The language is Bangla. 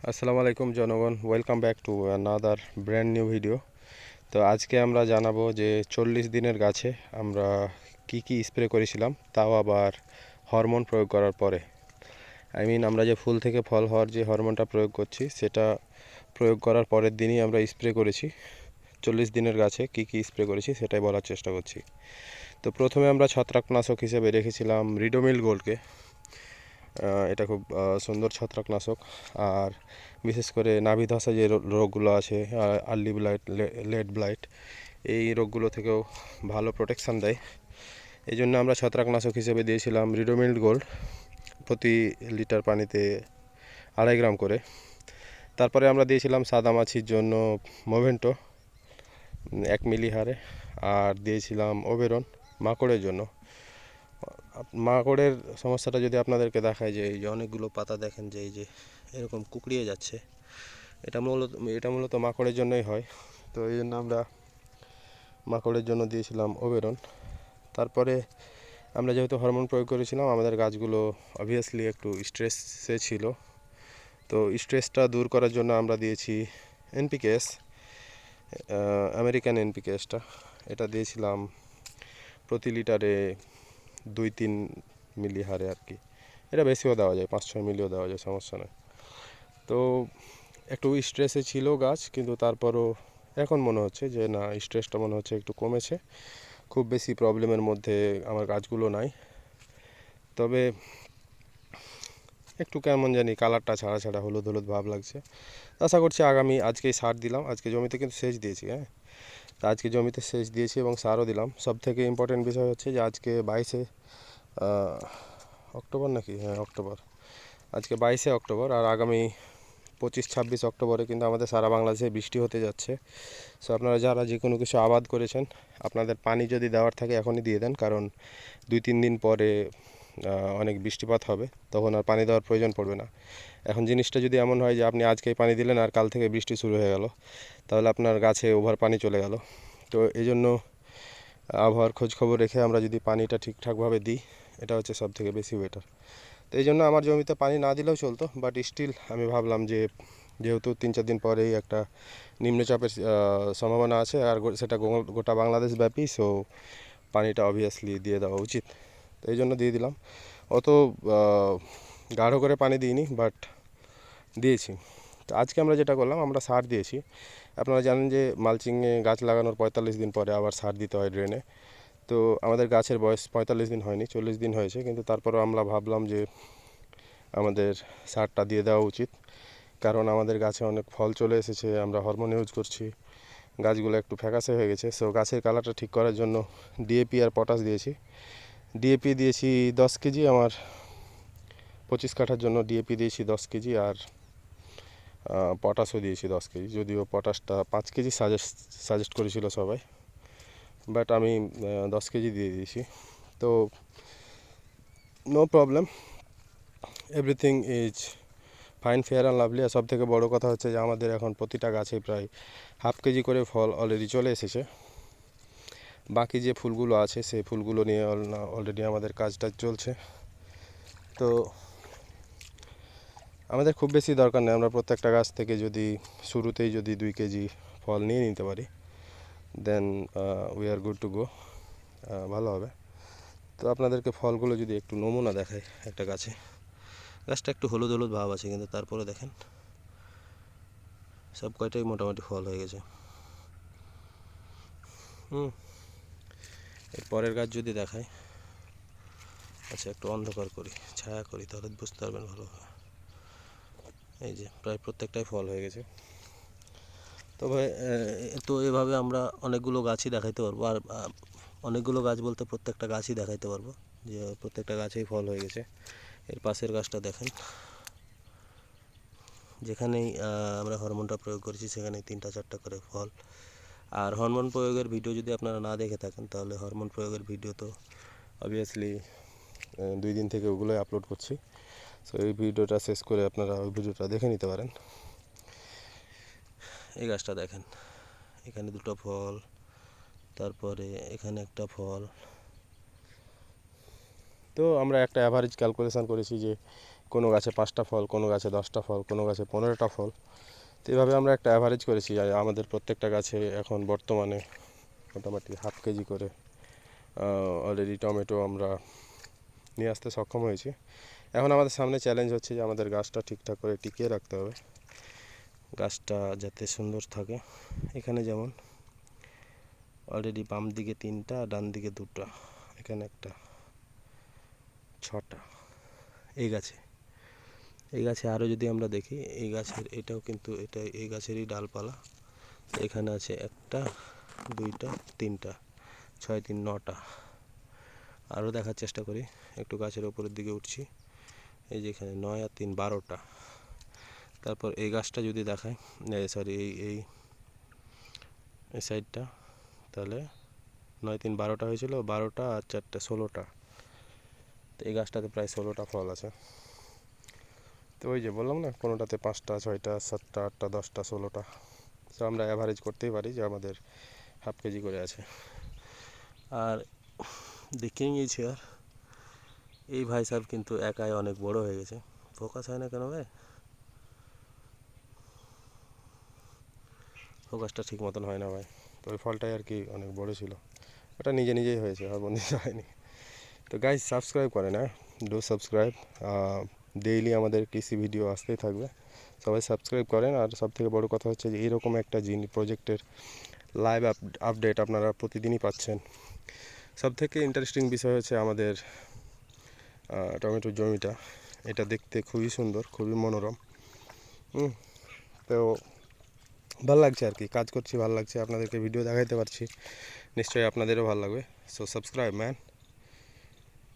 আসসালামু আলাইকুম জনগণ, welcome back to another brand new video. তো আজকে আমরা জানাবো যে 40 দিনের গাছে আমরা কি স্প্রে করেছিলাম, তাও আবার হরমোন প্রয়োগ করার পরে। আমরা যে ফুল থেকে ফল হওয়ার যে হরমোনটা প্রয়োগ করছি সেটা প্রয়োগ করার পরের দিনই আমরা স্প্রে করেছি। 40 দিনের গাছে কি স্প্রে করেছি সেটাই বলার চেষ্টা করছি। তো প্রথমে আমরা ছত্রাকনাশক হিসেবে রেখেছিলাম রিডোমিল গোল্ডকে। এটা খুব সুন্দর ছত্রাকনাশক। আর বিশেষ করে নাভি ধসা যে রোগগুলো আছে, আর্লি ব্লাইট, লেট ব্লাইট, এই রোগগুলো থেকেও ভালো প্রোটেকশান দেয়। এই জন্য আমরা ছত্রাকনাশক হিসেবে দিয়েছিলাম রিডোমিল গোল্ড, প্রতি লিটার পানিতে 2.5 গ্রাম করে। তারপরে আমরা দিয়েছিলাম সাদামাছির জন্য মোভেন্টো 1 মিলি হারে, আর দিয়েছিলাম ওবেরন মাকড়ের জন্য। মাকড়ের সমস্যাটা যদি আপনাদেরকে দেখায়, যে এই যে অনেকগুলো পাতা দেখেন যে এই যে এরকম কুকড়িয়ে যাচ্ছে, এটা মূলত মাকড়ের জন্যই হয়। তো এই জন্য আমরা মাকড়ের জন্য দিয়েছিলাম ওবেরন। তারপরে আমরা যেহেতু হরমোন প্রয়োগ করেছিলাম, আমাদের গাছগুলো অবভিয়াসলি একটু স্ট্রেসে ছিল। তো স্ট্রেসটা দূর করার জন্য আমরা দিয়েছি এনপিকেএস, আমেরিকান এনপিকেএসটা। এটা দিয়েছিলাম প্রতি লিটারে 2-3 মিলি হারে আর কি। এটা বেশিও দেওয়া যায়, 5-6 মিলিও দেওয়া যায়, সমস্যা নেই। তো একটু স্ট্রেসে ছিল গাছ, কিন্তু তারপরও এখন মনে হচ্ছে যে না, স্ট্রেসটা মনে হচ্ছে একটু কমেছে। খুব বেশি প্রবলেমের মধ্যে আমার গাছগুলো নাই। তবে একটু কেমন জানি কালারটা ছাড়া ছাড়া হলুদ হলুদ ভাব লাগছে। আশা করছি আজকেই সার দিলাম, আজকে জমিতে কিন্তু সেচ দিয়েছি। তা আজকে জমিতে সেচ দিয়েছি এবং সারও দিলাম। সব থেকে ইম্পর্টেন্ট বিষয় হচ্ছে যে আজকে 22 অক্টোবর নাকি, অক্টোবর, আজকে 22 অক্টোবর, আর আগামী 25-26 অক্টোবরে কিন্তু আমাদের সারা বাংলাদেশে বৃষ্টি হতে যাচ্ছে। সো আপনারা যারা যে কোনো কিছু আবাদ করেছেন, আপনাদের পানি যদি দেওয়ার থাকে এখনই দিয়ে দেন, কারণ 2-3 দিন পরে অনেক বৃষ্টিপাত হবে, তখন আর পানি দেওয়ার প্রয়োজন পড়বে না। এখন জিনিসটা যদি এমন হয় যে আপনি আজকেই পানি দিলেন আর কাল থেকে বৃষ্টি শুরু হয়ে গেল, তাহলে আপনার গাছে ওভার পানি চলে গেল। তো এই জন্য আবহাওয়ার খোঁজখবর রেখে আমরা যদি পানিটা ঠিকঠাকভাবে দিই, এটা হচ্ছে সব থেকে বেশি বেটার। তো এই জন্য আমার জমিতে পানি না দিলেও চলতো, বাট স্টিল আমি ভাবলাম যে যেহেতু 3-4 দিন পরেই একটা নিম্নচাপের সম্ভাবনা আছে, আর সেটা গোটা বাংলাদেশ ব্যাপী, সো পানিটা অবভিয়াসলি দিয়ে দেওয়া উচিত। তো এই জন্য দিয়ে দিলাম। অত গাঢ় করে পানি দিইনি, বাট দিয়েছি। তো আজকে আমরা যেটা করলাম, আমরা সার দিয়েছি। আপনারা জানেন যে মালচিংয়ে গাছ লাগানোর 45 দিন পরে আবার সার দিতে হয় ড্রেনে। তো আমাদের গাছের বয়স 45 দিন হয়নি, 40 দিন হয়েছে, কিন্তু তারপরেও আমরা ভাবলাম যে আমাদের সারটা দিয়ে দেওয়া উচিত, কারণ আমাদের গাছে অনেক ফল চলে এসেছে, আমরা হরমোন ইউজ করছি, গাছগুলো একটু ফ্যাকাসে হয়ে গেছে। সো গাছের কালারটা ঠিক করার জন্য ডিএপি আর পটাশ দিয়েছি। ডিএপি দিয়েছি 10 কেজি, আমার 25 কাঠার জন্য ডিএপি দিয়েছি 10 কেজি, আর পটাশও দিয়েছি 10 কেজি। যদিও পটাশটা 5 কেজি সাজেস্ট করেছিল সবাই, বাট আমি 10 কেজি দিয়ে দিয়েছি। তো no problem, everything is fine, Fair and Lovely. আর সব থেকে বড়ো কথা হচ্ছে যে আমাদের এখন প্রতিটা গাছে প্রায় হাফ কেজি করে ফল অলরেডি চলে এসেছে। বাকি যে ফুলগুলো আছে সেই ফুলগুলো নিয়ে অলরেডি আমাদের কাজটা চলছে। তো আমাদের খুব বেশি দরকার নেই, আমরা প্রত্যেকটা গাছ থেকে যদি শুরুতেই যদি 2 কেজি ফল নিয়ে নিতে পারি, then we are good to go, ভালো হবে। তো আপনাদেরকে ফলগুলো যদি একটু নমুনা দেখায়, একটা গাছটা একটু হলুদ হলুদ ভাব আছে, কিন্তু তারপরে দেখেন সব কয়টাই মোটামুটি ফল হয়ে গেছে। এর পরের গাছ যদি দেখায়, আচ্ছা একটু অন্ধকার করি, ছায়া করি, তাহলে বুঝতে পারবেন ভালোভাবে। এই যে প্রায় প্রত্যেকটাই ফল হয়ে গেছে। তবে তো এভাবে আমরা অনেকগুলো গাছই দেখাইতে পারবো, আর অনেকগুলো গাছ বলতে প্রত্যেকটা গাছই দেখাইতে পারবো যে প্রত্যেকটা গাছেই ফল হয়ে গেছে। এর পাশের গাছটা দেখেন, যেখানেই আমরা হরমোনটা প্রয়োগ করেছি সেখানেই 3-4টা করে ফল। আর হরমোন প্রয়োগের ভিডিও যদি আপনারা না দেখে থাকেন, তাহলে হরমোন প্রয়োগের ভিডিও তো অবভিয়াসলি 2 দিন থেকে ওগুলোই আপলোড করছি। সো এই ভিডিওটা শেষ করে আপনারা ওই ভিডিওটা দেখে নিতে পারেন। এই গাছটা দেখেন, এখানে 2টো ফল, তারপরে এখানে একটা ফল। তো আমরা একটা অ্যাভারেজ ক্যালকুলেশন করেছি যে কোনো গাছে 5টা ফল, কোনো গাছে 10টা ফল, কোনো গাছে 15টা ফল। তো এইভাবে আমরা একটা অ্যাভারেজ করেছি। আর আমাদের প্রত্যেকটা গাছে এখন বর্তমানে মোটামুটি হাফ কেজি করে অলরেডি টমেটো আমরা নিয়ে আসতে সক্ষম হয়েছি। এখন আমাদের সামনে চ্যালেঞ্জ হচ্ছে যে আমাদের গাছটা ঠিকঠাক করে টিকিয়ে রাখতে হবে, গাছটা যাতে সুন্দর থাকে। এখানে যেমন অলরেডি বাম দিকে 3টা, ডান দিকে 2টা, এখানে একটা, 6টা। এই গাছে আরও যদি আমরা দেখি, এই গাছের এটাও কিন্তু এটা এই গাছেরই ডালপালা। এখানে আছে 1টা, 2টা, 3টা, 6 3 9টা। আরও দেখার চেষ্টা করি, একটু গাছের ওপরের দিকে উঠছি। এই যে এখানে 9 আর 3 12টা। তারপর এই গাছটা যদি দেখায়, সরি এই এই এই সাইডটা, তাহলে 9 3 12টা হয়েছিল, 12টা আর 4টে 16টা। তো এই গাছটাতে প্রায় 16টা ফল আছে। তো ওই যে বললাম না, কোনোটাতে 5টা 6টা 7টা 8টা 10টা 16টা। তো আমরা অ্যাভারেজ করতেই পারি যে আমাদের হাফ কেজি করে আছে। আর দেখিয়ে নিয়েছি। আর এই ভাই সাহেব কিন্তু একাই অনেক বড় হয়ে গেছে। ফোকাস হয় না কেন ভাই? ফোকাসটা ঠিক মতন হয় না ভাই। তো ওই ফলটাই আর কি অনেক বড় ছিল, ওটা নিজে নিজেই হয়েছে, আর বন্ধু হয়নি। তো গাইজ সাবস্ক্রাইব করে না, ডু সাবস্ক্রাইব। ডেইলি আমাদের কৃষি ভিডিও আসতেই থাকবে, সবাই সাবস্ক্রাইব করেন। আর সবথেকে বড় কথা হচ্ছে যে এইরকম একটা প্রজেক্টের লাইভ আপডেট আপনারা প্রতিদিনই পাচ্ছেন। সবথেকে ইন্টারেস্টিং বিষয় হচ্ছে আমাদের টমেটোর জমিটা, এটা দেখতে খুবই সুন্দর, খুবই মনোরম। তো ভালো লাগছে আর কি, কাজ করছি ভালো লাগছে, আপনাদেরকে ভিডিও দেখাইতে পারছি, নিশ্চয়ই আপনাদেরও ভালো লাগবে। So subscribe man.